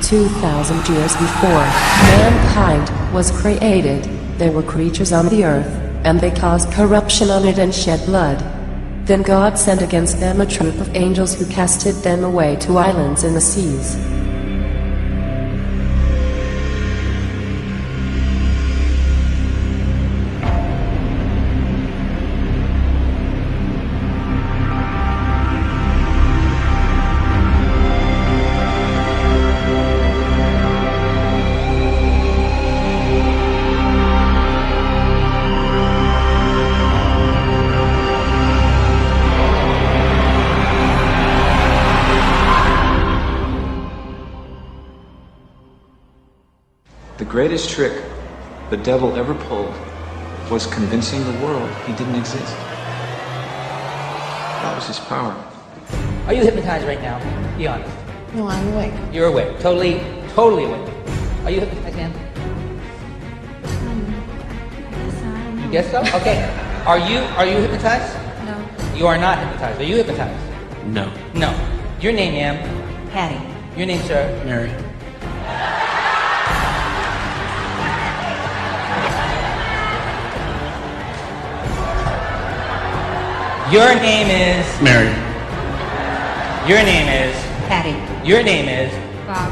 2,000 years before mankind was created, there were creatures on the earth, and they caused corruption on it and shed blood. Then God sent against them a troop of angels who casted them away to islands in the seas. The greatest trick the devil ever pulled was convincing the world he didn't exist. That was his power. Are you hypnotized right now? Be honest. No, I'm awake. You're awake. Totally awake. Are you hypnotized, ma'am? You guess so? Okay. Are you hypnotized? No. You are not hypnotized. Are you hypnotized? No. No. Your name, ma'am? Patty. Your name, sir? Mary. Your name is... Mary. Your name is... Patty. Your name is... Bob.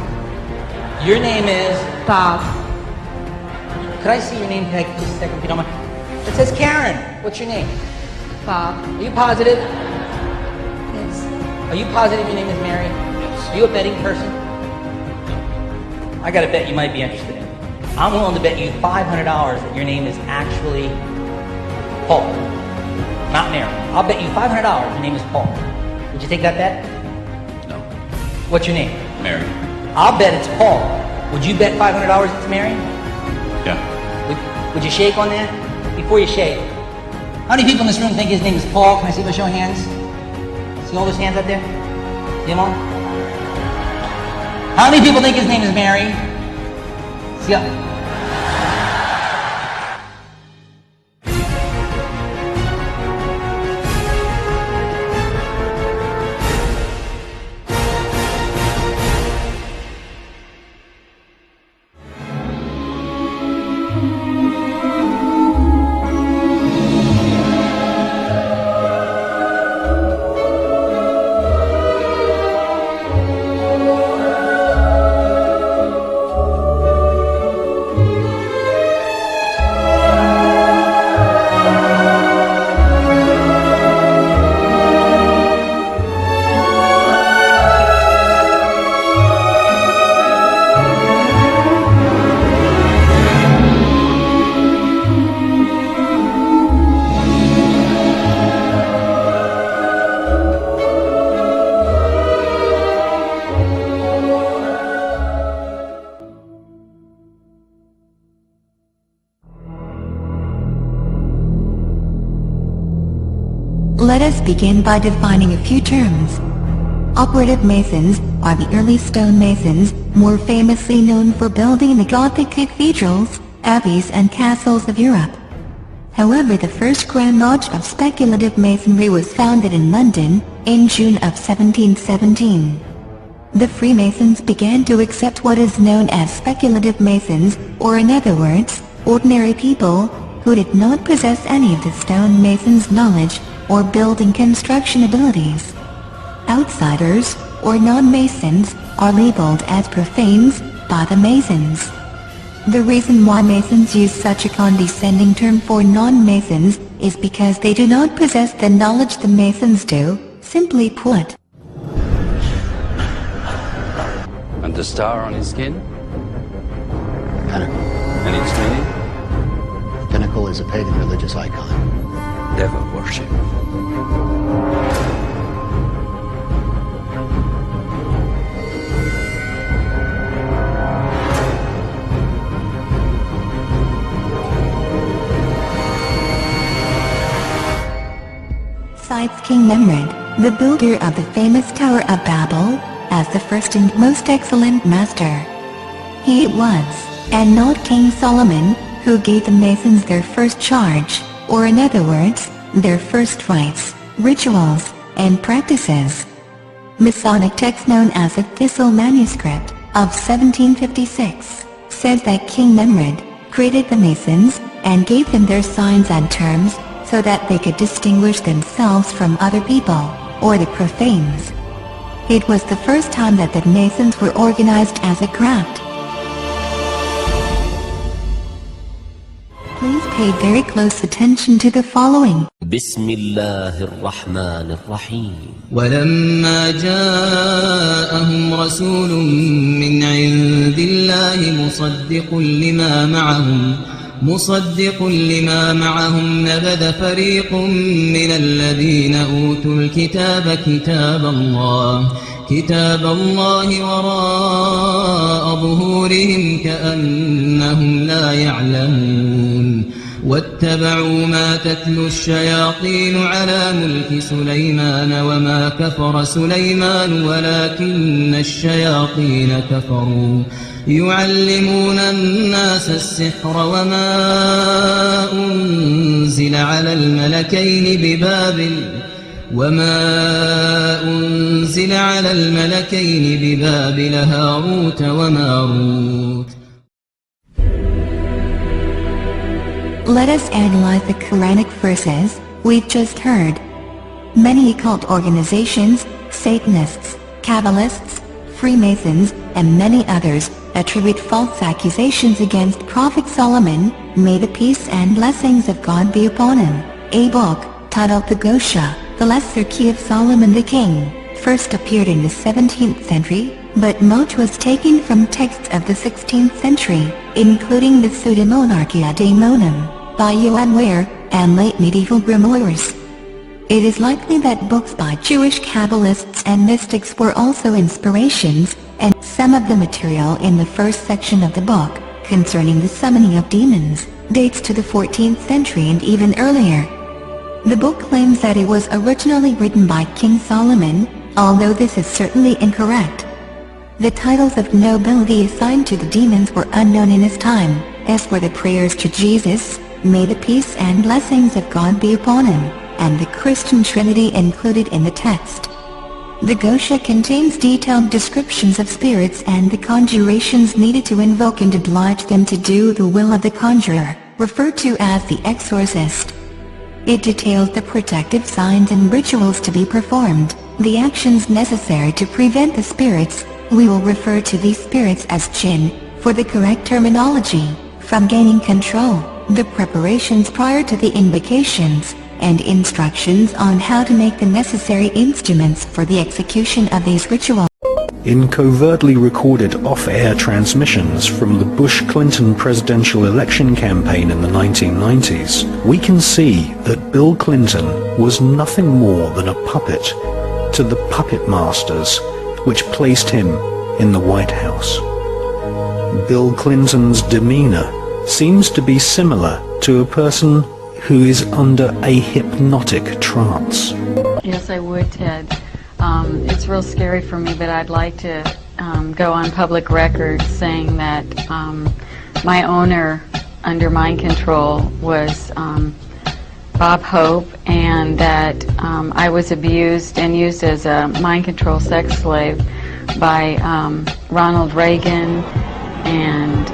Your name is... Bob. Could I see your name tag just a second, if you don't mind? It says Karen. What's your name? Bob. Are you positive? Yes. Are you positive your name is Mary? Yes. Are you a betting person? I got a bet you might be interested in. I'm willing to bet you $500 that your name is actually Paul, not Mary. I'll bet you $500 your name is Paul. Would you take that bet? No. What's your name? Mary. I'll bet it's Paul. Would you bet $500 it's Mary? Yeah. Would you shake on that? Before you shake. How many people in this room think his name is Paul? Can I see by show of hands? See all those hands up there? See them all? How many people think his name is Mary? See up. Let us begin by defining a few terms. Operative Masons are the early stonemasons, more famously known for building the Gothic cathedrals, abbeys and castles of Europe. However, the first Grand Lodge of Speculative Masonry was founded in London, in June of 1717. The Freemasons began to accept what is known as Speculative Masons, or in other words, ordinary people, who did not possess any of the stonemasons' knowledge, or building construction abilities. Outsiders, or non-Masons, are labeled as profanes by the Masons. The reason why Masons use such a condescending term for non-Masons is because they do not possess the knowledge the Masons do, simply put. And the star on his skin? Pinnacle. And its meaning? The pinnacle is a pagan religious icon. Devil worship. Cites King Nimrod, the builder of the famous Tower of Babel, as the first and most excellent master. He it was, and not King Solomon, who gave the Masons their first charge, or in other words, their first rites, rituals, and practices. Masonic text known as a Thistle manuscript, of 1756 says that King Nemrod created the Masons and gave them their signs and terms so that they could distinguish themselves from other people, or the profanes. It was the first time that the Masons were organized as a craft. Please pay very close attention to the following. بسم الله الرحمن الرحيم. ولما جاءهم رسول من عند الله مصدق لما معهم نبذ فريق من الذين أوتوا الكتاب كتاب الله وراء ظهورهم كأنهم لا يعلمون واتبعوا ما تتلو الشياطين على ملك سليمان وما كفر سليمان ولكن الشياطين كفروا يعلمون الناس السحر وما أنزل على الملكين ببابل هاروت وماروت. Let us analyze the Quranic verses we've just heard. Many occult organizations, Satanists, Kabbalists, Freemasons, and many others attribute false accusations against Prophet Solomon, may the peace and blessings of God be upon him. A book, titled the Gosha, the Lesser Key of Solomon the King, first appeared in the 17th century, but much was taken from texts of the 16th century, including the Pseudemonarchia Daemonum, by Johann Weyer, and late medieval grimoires. It is likely that books by Jewish Kabbalists and mystics were also inspirations, and some of the material in the first section of the book, concerning the summoning of demons, dates to the 14th century and even earlier. The book claims that it was originally written by King Solomon, although this is certainly incorrect. The titles of nobility assigned to the demons were unknown in his time, as were the prayers to Jesus, may the peace and blessings of God be upon him, and the Christian Trinity included in the text. The Gosha contains detailed descriptions of spirits and the conjurations needed to invoke and oblige them to do the will of the conjurer, referred to as the exorcist. It details the protective signs and rituals to be performed, the actions necessary to prevent the spirits, we will refer to these spirits as jinn, for the correct terminology, from gaining control, the preparations prior to the invocations, and instructions on how to make the necessary instruments for the execution of these rituals. In covertly recorded off-air transmissions from the Bush-Clinton presidential election campaign in the 1990s, we can see that Bill Clinton was nothing more than a puppet to the puppet masters which placed him in the White House. Bill Clinton's demeanor seems to be similar to a person who is under a hypnotic trance. Yes, I would, Ted. It's real scary for me, but I'd like to go on public record saying that my owner under mind control was Bob Hope, and that I was abused and used as a mind control sex slave by Ronald Reagan and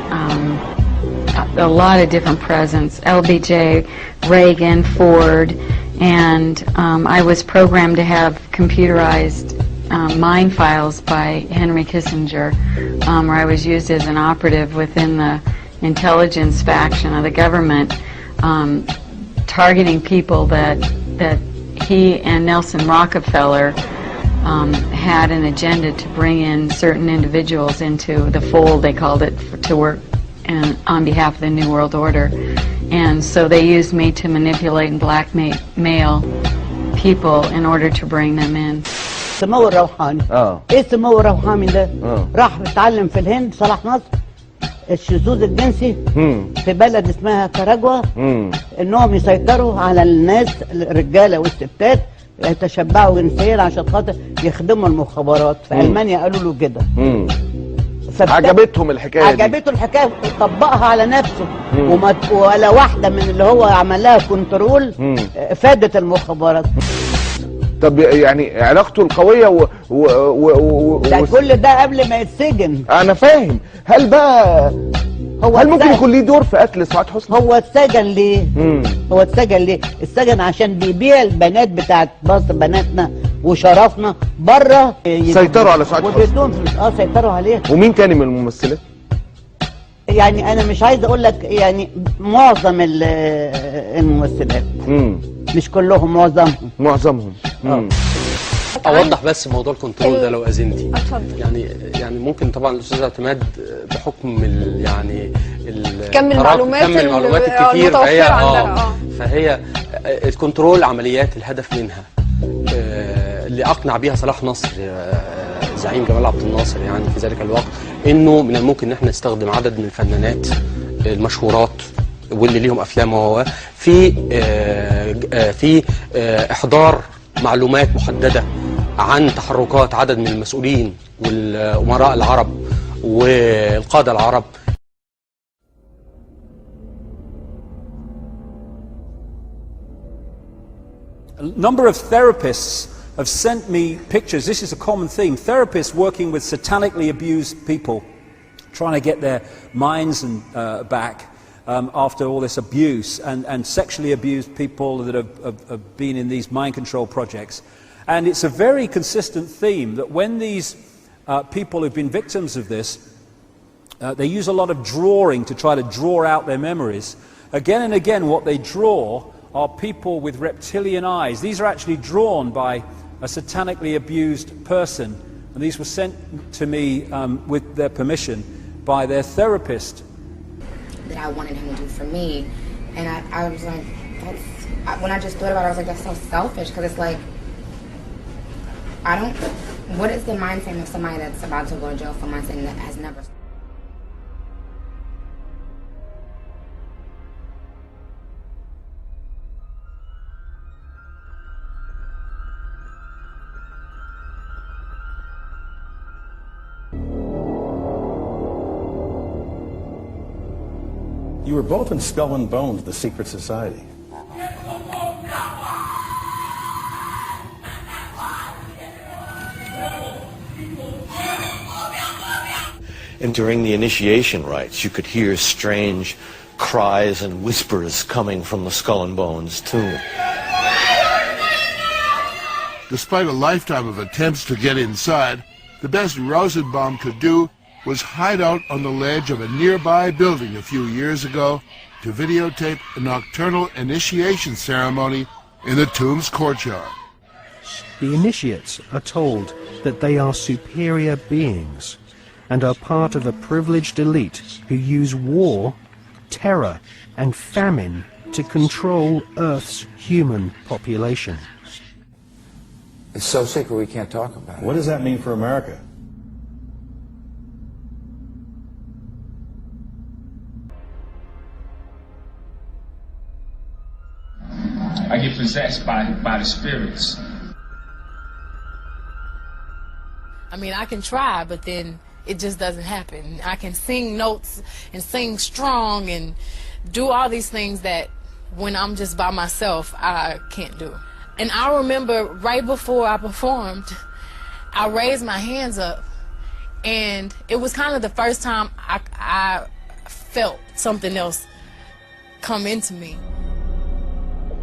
a lot of different presidents, LBJ, Reagan, Ford, and I was programmed to have computerized mind files by Henry Kissinger, where I was used as an operative within the intelligence faction of the government, targeting people that he and Nelson Rockefeller had an agenda to bring in certain individuals into the fold, they called it, to work on behalf of the New World Order. And so they used me to manipulate and blackmail people in order to bring them in. السمو الروحاني. ايه السمو الروحاني ده؟ راح اتعلم في الهند صلاح نصر الشذوذ الجنسي في بلد اسمها كاراجوا، انهم يسيطروا على الناس الرجاله والستات يتشبعوا جنسيا عشان خاطر يخدموا المخابرات. في المانيا قالوا له كده. عجبتهم الحكايه دي، عجبته الحكايه، طبقها على نفسه، ولا واحده من اللي هو عمل لها كنترول فادت المخابرات. طب يعني علاقته القويه ده كل ده قبل ما يتسجن. انا فاهم. هل بقى هل ممكن يكون ليه دور في قتل سعاد حسني؟ هو اتسجن ليه؟ هو اتسجن ليه؟ اتسجن عشان بيبيع البنات بتاعت مصر، بناتنا وشرفنا بره. سيطروا على سعاد حسني وبدون فلوس. سيطروا عليها. ومين تاني من الممثلات؟ يعني انا مش عايز اقول لك يعني معظم الممثلات. مش كلهم، معظمهم. اوضح بس موضوع الكنترول ده لو اذنتي. يعني ممكن طبعا الاستاذ اعتماد بحكم كم المعلومات الكتير فهي الكنترول عمليات الهدف منها اللي اقنع بيها صلاح نصر زعيم جمال عبد الناصر يعني في ذلك الوقت انه من الممكن ان احنا نستخدم عدد من الفنانات المشهورات واللي ليهم افلام في احضار معلومات محدده عن تحركات عدد من المسؤولين والامراء العرب والقاده العرب. A number of therapists have sent me pictures. This is a common theme. Therapists working with satanically abused people, trying to get their minds back after all this abuse, and sexually abused people that have been in these mind control projects. And it's a very consistent theme that when these people who've been victims of this, they use a lot of drawing to try to draw out their memories. Again and again, what they draw are people with reptilian eyes. These are actually drawn by a satanically abused person, and these were sent to me with their permission by their therapist. That I wanted him to do for me, and I was like, when I just thought about it, I was like, that's so selfish, because it's like, what is the mind frame of somebody that's about to go to jail for something that has never... You were both in Skull and Bones, the secret society. And during the initiation rites, you could hear strange cries and whispers coming from the Skull and Bones tomb. Despite a lifetime of attempts to get inside, the best Rosenbaum could do was hide out on the ledge of a nearby building a few years ago to videotape a nocturnal initiation ceremony in the tomb's courtyard. The initiates are told that they are superior beings and are part of a privileged elite who use war, terror, and famine to control Earth's human population. It's so sacred we can't talk about it. What does that mean for America? I get possessed by the spirits. I mean, I can try, but then it just doesn't happen. I can sing notes and sing strong and do all these things that when I'm just by myself, I can't do. And I remember right before I performed, I raised my hands up, and it was kind of the first time I felt something else come into me.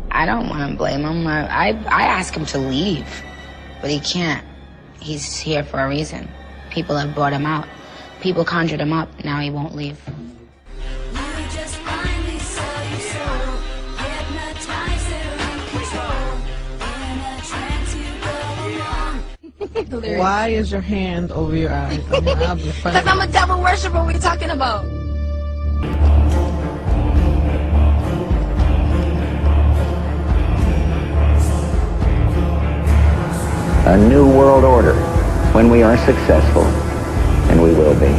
I don't want to blame him. I ask him to leave, but he can't. He's here for a reason. People have brought him out. People conjured him up. Now he won't leave. Why is your hand over your eyes? Because I'm a devil worshiper. What are you talking about? A new world order when we are successful, and we will be.